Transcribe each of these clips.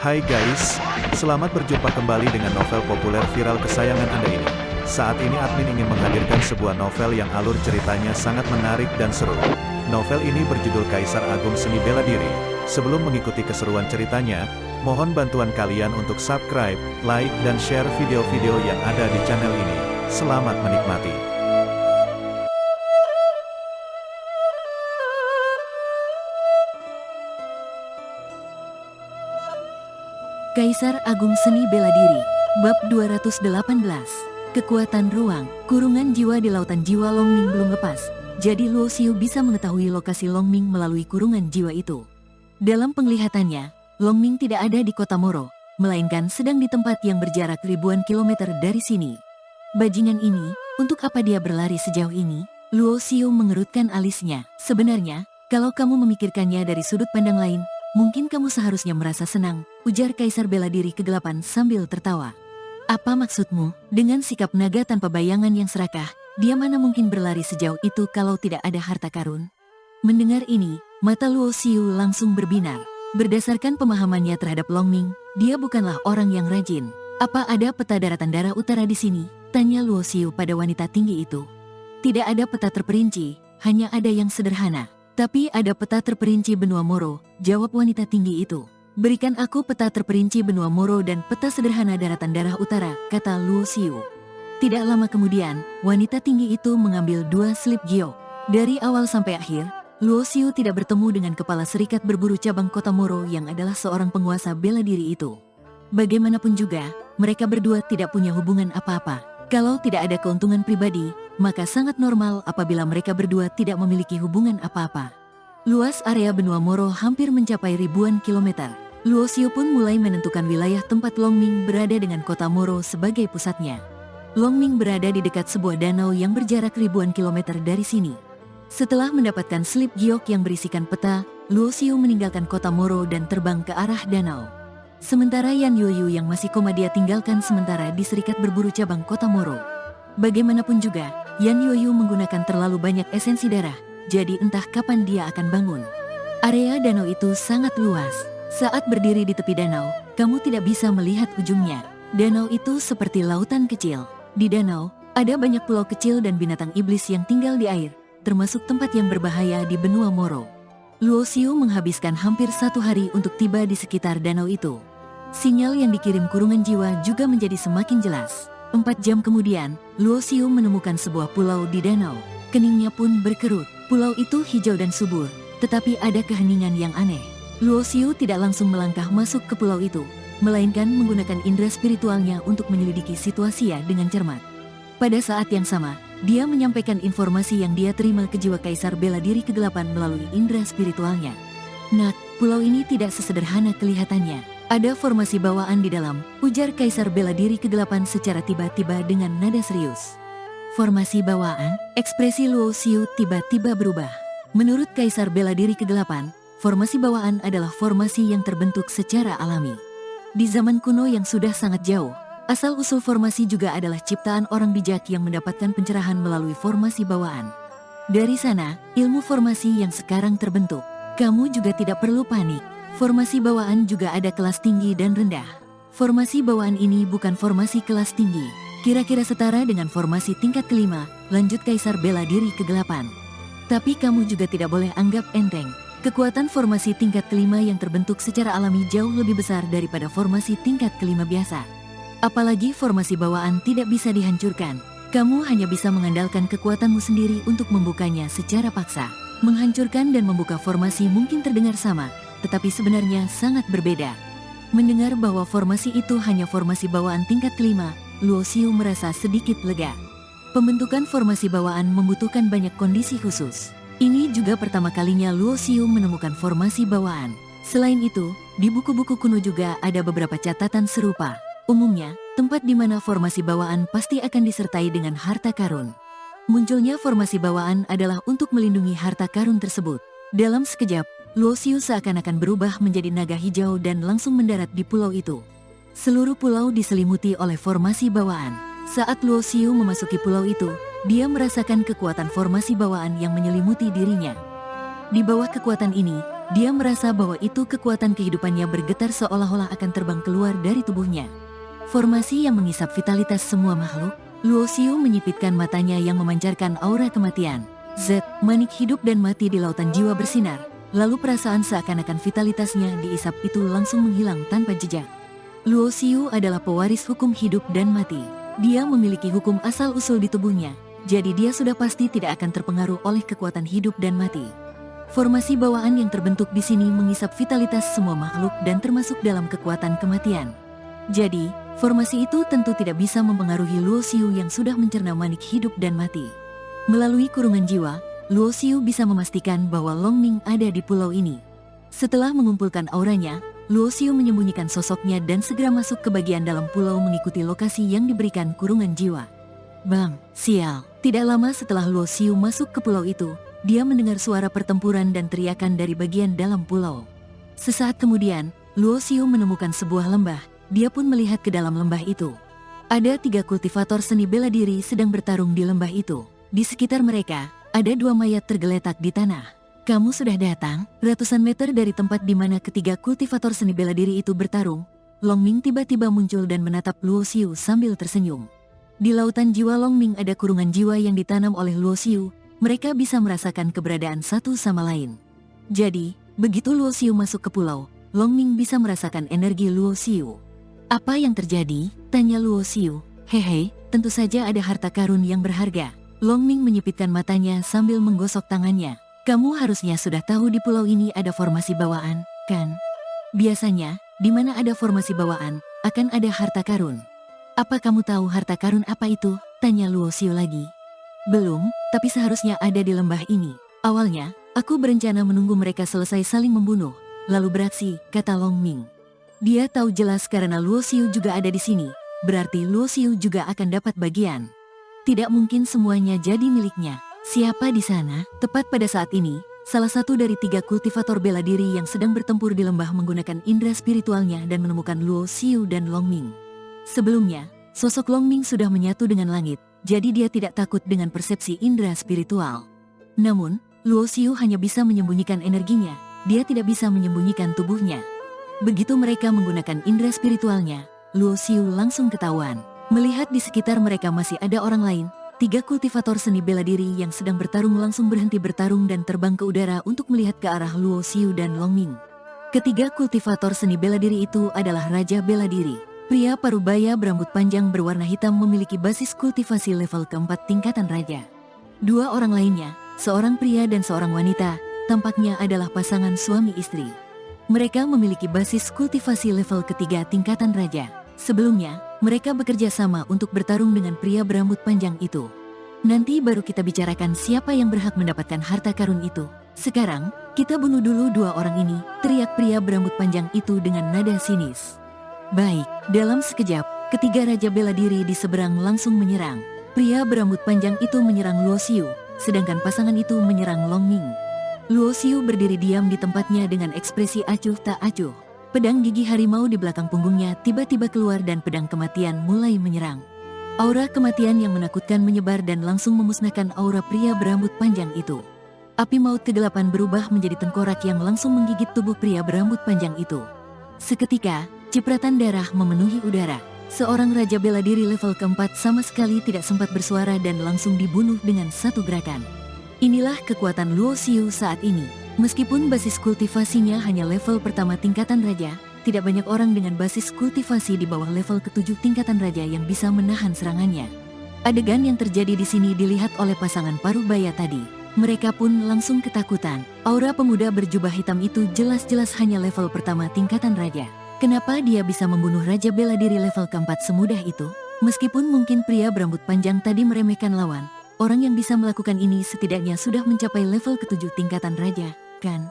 Hai guys, selamat berjumpa kembali dengan novel populer viral kesayangan Anda ini. Saat ini admin ingin menghadirkan sebuah novel yang alur ceritanya sangat menarik dan seru. Novel ini berjudul Kaisar Agung Seni Bela Diri. Sebelum mengikuti keseruan ceritanya, mohon bantuan kalian untuk subscribe, like, dan share video-video yang ada di channel ini. Selamat menikmati. Kaisar Agung Seni Bela Diri, Bab 218, Kekuatan Ruang, Kurungan Jiwa di Lautan Jiwa Longming belum lepas, jadi Luo Xiu bisa mengetahui lokasi Longming melalui kurungan jiwa itu. Dalam penglihatannya, Longming tidak ada di kota Moro, melainkan sedang di tempat yang berjarak ribuan kilometer dari sini. Bajingan ini, untuk apa dia berlari sejauh ini? Luo Xiu mengerutkan alisnya. Sebenarnya, kalau kamu memikirkannya dari sudut pandang lain, mungkin kamu seharusnya merasa senang, ujar Kaisar Bela Diri Kegelapan sambil tertawa. Apa maksudmu? Dengan sikap naga tanpa bayangan yang serakah, dia mana mungkin berlari sejauh itu kalau tidak ada harta karun? Mendengar ini, mata Luo Xiu langsung berbinar. Berdasarkan pemahamannya terhadap Longming, dia bukanlah orang yang rajin. Apa ada peta daratan darah utara di sini? Tanya Luo Xiu pada wanita tinggi itu. Tidak ada peta terperinci, hanya ada yang sederhana. Tapi ada peta terperinci benua Moro, jawab wanita tinggi itu. Berikan aku peta terperinci benua Moro dan peta sederhana daratan darah utara, kata Luo Xiu. Tidak lama kemudian, wanita tinggi itu mengambil 2 slip giok. Dari awal sampai akhir, Luo Xiu tidak bertemu dengan kepala serikat berburu cabang kota Moro yang adalah seorang penguasa bela diri itu. Bagaimanapun juga, mereka berdua tidak punya hubungan apa-apa. Kalau tidak ada keuntungan pribadi, maka sangat normal apabila mereka berdua tidak memiliki hubungan apa-apa. Luas area benua Moro hampir mencapai ribuan kilometer. Luo Xiu pun mulai menentukan wilayah tempat Longming berada dengan kota Moro sebagai pusatnya. Longming berada di dekat sebuah danau yang berjarak ribuan kilometer dari sini. Setelah mendapatkan slip giok yang berisikan peta, Luo Xiu meninggalkan kota Moro dan terbang ke arah danau. Sementara Yan Yuyu yang masih koma dia tinggalkan sementara di serikat berburu cabang kota Moro. Bagaimanapun juga, Yan Yuyu menggunakan terlalu banyak esensi darah, jadi entah kapan dia akan bangun. Area danau itu sangat luas. Saat berdiri di tepi danau, kamu tidak bisa melihat ujungnya. Danau itu seperti lautan kecil. Di danau, ada banyak pulau kecil dan binatang iblis yang tinggal di air, termasuk tempat yang berbahaya di benua Moro. Luo Xiu menghabiskan hampir 1 hari untuk tiba di sekitar danau itu. Sinyal yang dikirim kurungan jiwa juga menjadi semakin jelas. 4 jam kemudian, Luo Xiu menemukan sebuah pulau di danau. Keningnya pun berkerut. Pulau itu hijau dan subur, tetapi ada keheningan yang aneh. Luo Xiu tidak langsung melangkah masuk ke pulau itu, melainkan menggunakan indera spiritualnya untuk menyelidiki situasi dengan cermat. Pada saat yang sama, dia menyampaikan informasi yang dia terima ke jiwa Kaisar Bela Diri Kegelapan melalui indera spiritualnya. Nak, pulau ini tidak sesederhana kelihatannya. Ada formasi bawaan di dalam, ujar Kaisar Bela Diri Kegelapan secara tiba-tiba dengan nada serius. Formasi bawaan? Ekspresi Luo Xiu tiba-tiba berubah. Menurut Kaisar Bela Diri Kegelapan, formasi bawaan adalah formasi yang terbentuk secara alami. Di zaman kuno yang sudah sangat jauh, asal-usul formasi juga adalah ciptaan orang bijak yang mendapatkan pencerahan melalui formasi bawaan. Dari sana, ilmu formasi yang sekarang terbentuk. Kamu juga tidak perlu panik. Formasi bawaan juga ada kelas tinggi dan rendah. Formasi bawaan ini bukan formasi kelas tinggi. Kira-kira setara dengan formasi tingkat kelima, lanjut Kaisar Bela Diri Kegelapan. Tapi kamu juga tidak boleh anggap enteng. Kekuatan formasi tingkat kelima yang terbentuk secara alami jauh lebih besar daripada formasi tingkat kelima biasa. Apalagi formasi bawaan tidak bisa dihancurkan. Kamu hanya bisa mengandalkan kekuatanmu sendiri untuk membukanya secara paksa. Menghancurkan dan membuka formasi mungkin terdengar sama, tetapi sebenarnya sangat berbeda. Mendengar bahwa formasi itu hanya formasi bawaan tingkat kelima, Luo Xiu merasa sedikit lega. Pembentukan formasi bawaan membutuhkan banyak kondisi khusus. Ini juga pertama kalinya Luo Xiu menemukan formasi bawaan. Selain itu, di buku-buku kuno juga ada beberapa catatan serupa. Umumnya, tempat di mana formasi bawaan pasti akan disertai dengan harta karun. Munculnya formasi bawaan adalah untuk melindungi harta karun tersebut. Dalam sekejap, Luo Xiu seakan-akan berubah menjadi naga hijau dan langsung mendarat di pulau itu. Seluruh pulau diselimuti oleh formasi bawaan. Saat Luo Xiu memasuki pulau itu, dia merasakan kekuatan formasi bawaan yang menyelimuti dirinya. Di bawah kekuatan ini, Dia merasa bahwa itu kekuatan kehidupannya bergetar seolah-olah akan terbang keluar dari tubuhnya. Formasi yang mengisap vitalitas semua makhluk, Luo Xiu menyipitkan matanya yang memancarkan aura kematian. Z, manik hidup dan mati di lautan jiwa bersinar, lalu perasaan seakan-akan vitalitasnya diisap itu langsung menghilang tanpa jejak. Luo Xiu adalah pewaris hukum hidup dan mati. Dia memiliki hukum asal-usul di tubuhnya, jadi dia sudah pasti tidak akan terpengaruh oleh kekuatan hidup dan mati. Formasi bawaan yang terbentuk di sini mengisap vitalitas semua makhluk dan termasuk dalam kekuatan kematian. Jadi, formasi itu tentu tidak bisa mempengaruhi Luo Xiu yang sudah mencerna manik hidup dan mati. Melalui kurungan jiwa, Luo Xiu bisa memastikan bahwa Long Ming ada di pulau ini. Setelah mengumpulkan auranya, Luo Xiu menyembunyikan sosoknya dan segera masuk ke bagian dalam pulau mengikuti lokasi yang diberikan kurungan jiwa. Bang, sial. Tidak lama setelah Luo Xiu masuk ke pulau itu, dia mendengar suara pertempuran dan teriakan dari bagian dalam pulau. Sesaat kemudian, Luo Xiu menemukan sebuah lembah. Dia pun melihat ke dalam lembah itu. Ada 3 kultivator seni bela diri sedang bertarung di lembah itu. Di sekitar mereka, ada 2 mayat tergeletak di tanah. Kamu sudah datang? Ratusan meter dari tempat di mana ketiga kultivator seni bela diri itu bertarung, Long Ming tiba-tiba muncul dan menatap Luo Xiu sambil tersenyum. Di lautan jiwa Long Ming ada kurungan jiwa yang ditanam oleh Luo Xiu. Mereka bisa merasakan keberadaan satu sama lain. Jadi, begitu Luo Xiu masuk ke pulau, Long Ming bisa merasakan energi Luo Xiu. Apa yang terjadi? Tanya Luo Xiu. Hehe, tentu saja ada harta karun yang berharga. Long Ming menyipitkan matanya sambil menggosok tangannya. Kamu harusnya sudah tahu di pulau ini ada formasi bawaan, kan? Biasanya, di mana ada formasi bawaan, akan ada harta karun. Apa kamu tahu harta karun apa itu? Tanya Luo Xiu lagi. Belum, tapi seharusnya ada di lembah ini. Awalnya, aku berencana menunggu mereka selesai saling membunuh, lalu beraksi, kata Long Ming. Dia tahu jelas karena Luo Xiu juga ada di sini, berarti Luo Xiu juga akan dapat bagian. Tidak mungkin semuanya jadi miliknya. Siapa di sana? Tepat pada saat ini, salah satu dari 3 kultivator bela diri yang sedang bertempur di lembah menggunakan indera spiritualnya dan menemukan Luo Xiu dan Long Ming. Sebelumnya, sosok Long Ming sudah menyatu dengan langit, jadi dia tidak takut dengan persepsi indera spiritual. Namun, Luo Xiu hanya bisa menyembunyikan energinya, dia tidak bisa menyembunyikan tubuhnya. Begitu mereka menggunakan indera spiritualnya, Luo Xiu langsung ketahuan. Melihat di sekitar mereka masih ada orang lain, 3 kultivator seni bela diri yang sedang bertarung langsung berhenti bertarung dan terbang ke udara untuk melihat ke arah Luo Xiu dan Long Ming. Ketiga kultivator seni bela diri itu adalah Raja Bela Diri. Pria parubaya berambut panjang berwarna hitam memiliki basis kultivasi level keempat tingkatan raja. 2 orang lainnya, seorang pria dan seorang wanita, tampaknya adalah pasangan suami istri. Mereka memiliki basis kultivasi level ketiga tingkatan raja. Sebelumnya, mereka bekerja sama untuk bertarung dengan pria berambut panjang itu. Nanti baru kita bicarakan siapa yang berhak mendapatkan harta karun itu. Sekarang, kita bunuh dulu 2 orang ini, teriak pria berambut panjang itu dengan nada sinis. Baik, dalam sekejap, ketiga raja bela diri di seberang langsung menyerang. Pria berambut panjang itu menyerang Luo Xiu, sedangkan pasangan itu menyerang Long Ming. Luo Xiu berdiri diam di tempatnya dengan ekspresi acuh tak acuh. Pedang gigi harimau di belakang punggungnya tiba-tiba keluar dan pedang kematian mulai menyerang. Aura kematian yang menakutkan menyebar dan langsung memusnahkan aura pria berambut panjang itu. Api maut kegelapan berubah menjadi tengkorak yang langsung menggigit tubuh pria berambut panjang itu. Seketika, cipratan darah memenuhi udara. Seorang raja bela diri level keempat sama sekali tidak sempat bersuara dan langsung dibunuh dengan satu gerakan. Inilah kekuatan Luo Xiu saat ini. Meskipun basis kultivasinya hanya level pertama tingkatan raja, tidak banyak orang dengan basis kultivasi di bawah level ke-7 tingkatan raja yang bisa menahan serangannya. Adegan yang terjadi di sini dilihat oleh pasangan parubaya tadi. Mereka pun langsung ketakutan. Aura pemuda berjubah hitam itu jelas-jelas hanya level pertama tingkatan raja. Kenapa dia bisa membunuh raja bela diri level keempat semudah itu? Meskipun mungkin pria berambut panjang tadi meremehkan lawan, orang yang bisa melakukan ini setidaknya sudah mencapai level ke-7 tingkatan raja, kan?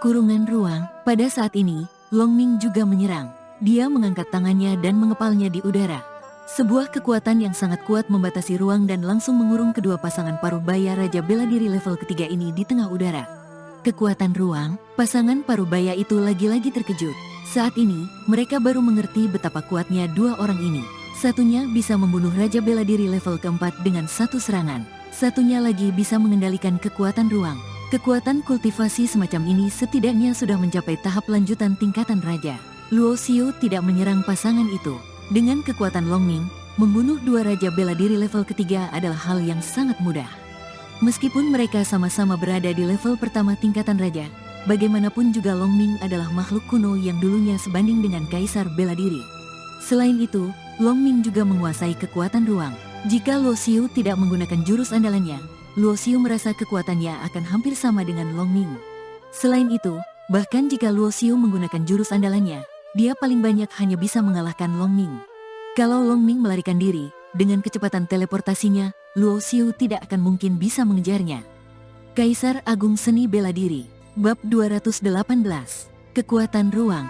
Kurungan ruang. Pada saat ini, Long Ming juga menyerang. Dia mengangkat tangannya dan mengepalnya di udara. Sebuah kekuatan yang sangat kuat membatasi ruang dan langsung mengurung kedua pasangan parubaya raja bela diri level ketiga ini di tengah udara. Kekuatan ruang, pasangan parubaya itu lagi-lagi terkejut. Saat ini, mereka baru mengerti betapa kuatnya 2 orang ini. Satunya bisa membunuh raja bela diri level keempat dengan satu serangan. Satunya lagi bisa mengendalikan kekuatan ruang. Kekuatan kultivasi semacam ini setidaknya sudah mencapai tahap lanjutan tingkatan raja. Luo Xiu tidak menyerang pasangan itu. Dengan kekuatan Long Ming, membunuh dua raja bela diri level ketiga adalah hal yang sangat mudah. Meskipun mereka sama-sama berada di level pertama tingkatan raja, bagaimanapun juga Long Ming adalah makhluk kuno yang dulunya sebanding dengan kaisar bela diri. Selain itu, Long Ming juga menguasai kekuatan ruang. Jika Luo Xiu tidak menggunakan jurus andalannya, Luo Xiu merasa kekuatannya akan hampir sama dengan Long Ming. Selain itu, bahkan jika Luo Xiu menggunakan jurus andalannya, dia paling banyak hanya bisa mengalahkan Long Ming. Kalau Long Ming melarikan diri, dengan kecepatan teleportasinya, Luo Xiu tidak akan mungkin bisa mengejarnya. Kaisar Agung Seni Bela Diri, Bab 218, Kekuatan Ruang.